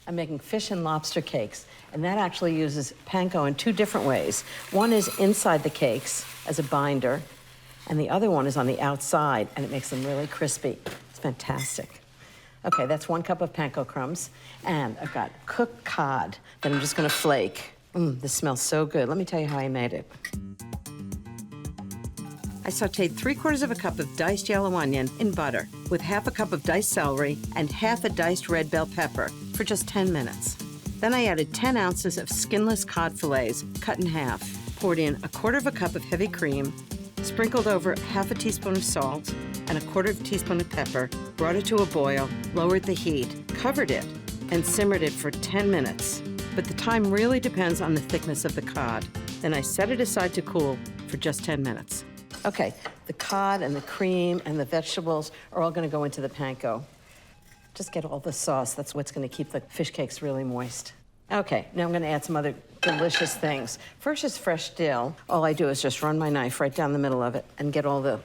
I'm making fish and lobster cakes, and that actually uses panko in two different ways. One is inside the cakes as a binder, and the other one is on the outside, and it makes them really crispy. It's fantastic. Okay, that's 1 cup of panko crumbs, and I've got cooked cod that I'm just gonna flake. This smells so good. Let me tell you how I made it. I sauteed 3/4 cup of diced yellow onion in butter with 1/2 cup of diced celery and 1/2 a diced red bell pepper for just 10 minutes. Then I added 10 ounces of skinless cod fillets cut in half, poured in 1/4 cup of heavy cream, sprinkled over 1/2 teaspoon of salt and 1/4 teaspoon of pepper, brought it to a boil, lowered the heat, covered it, and simmered it for 10 minutes. But the time really depends on the thickness of the cod. Then I set it aside to cool for just 10 minutes. Okay, the cod and the cream and the vegetables are all gonna go into the panko. Just get all the sauce. That's what's gonna keep the fish cakes really moist. Okay, now I'm gonna add some other delicious things. First is fresh dill. All I do is just run my knife right down the middle of it and get all the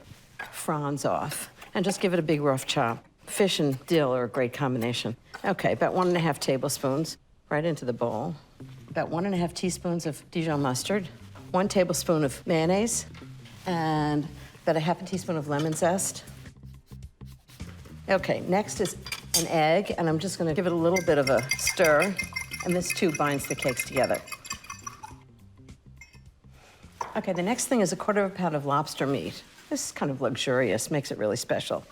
fronds off and just give it a big rough chop. Fish and dill are a great combination. Okay, about 1½ tablespoons right into the bowl. About 1½ teaspoons of Dijon mustard, 1 tablespoon of mayonnaise, and about 1/2 teaspoon of lemon zest. Okay, next is an egg, and I'm just gonna give it a little bit of a stir, and this too binds the cakes together. Okay, the next thing is 1/4 pound of lobster meat. This is kind of luxurious, makes it really special.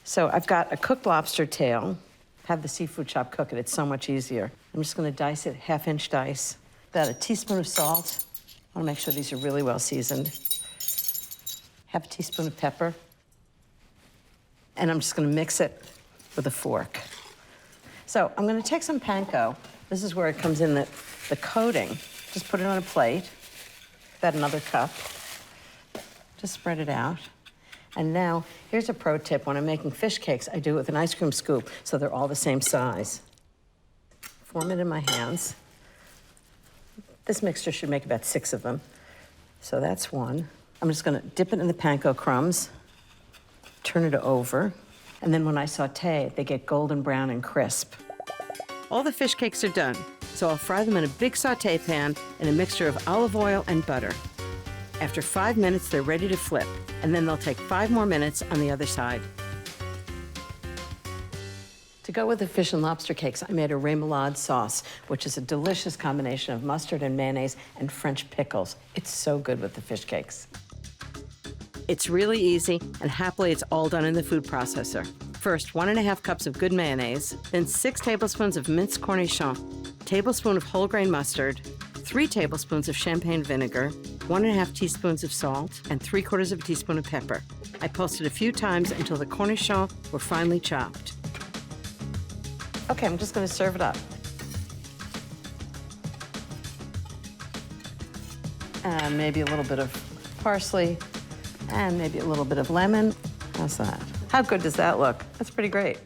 So I've got a cooked lobster tail. Have the seafood shop cook it, it's so much easier. I'm just gonna dice it 1/2-inch dice. About a teaspoon of salt. I wanna make sure these are really well seasoned. 1/2 teaspoon of pepper. And I'm just gonna mix it with a fork. So I'm gonna take some panko. This is where it comes in, the coating. Just put it on a plate, about another cup. Just spread it out. And now, here's a pro tip. When I'm making fish cakes, I do it with an ice cream scoop, so they're all the same size. Form it in my hands. This mixture should make about 6 of them. So that's 1. I'm just gonna dip it in the panko crumbs, turn it over, and then when I saute, they get golden brown and crisp. All the fish cakes are done, so I'll fry them in a big saute pan in a mixture of olive oil and butter. After 5 minutes, they're ready to flip, and then they'll take 5 more minutes on the other side. To go with the fish and lobster cakes, I made a remoulade sauce, which is a delicious combination of mustard and mayonnaise and French pickles. It's so good with the fish cakes. It's really easy, and happily it's all done in the food processor. First, 1½ cups of good mayonnaise, then 6 tablespoons of minced cornichon, a tablespoon of whole grain mustard, 3 tablespoons of champagne vinegar, 1½ teaspoons of salt, and 3/4 teaspoon of pepper. I pulsed it a few times until the cornichons were finely chopped. Okay, I'm just gonna serve it up. And maybe a little bit of parsley, and maybe a little bit of lemon. How's that? How good does that look? That's pretty great.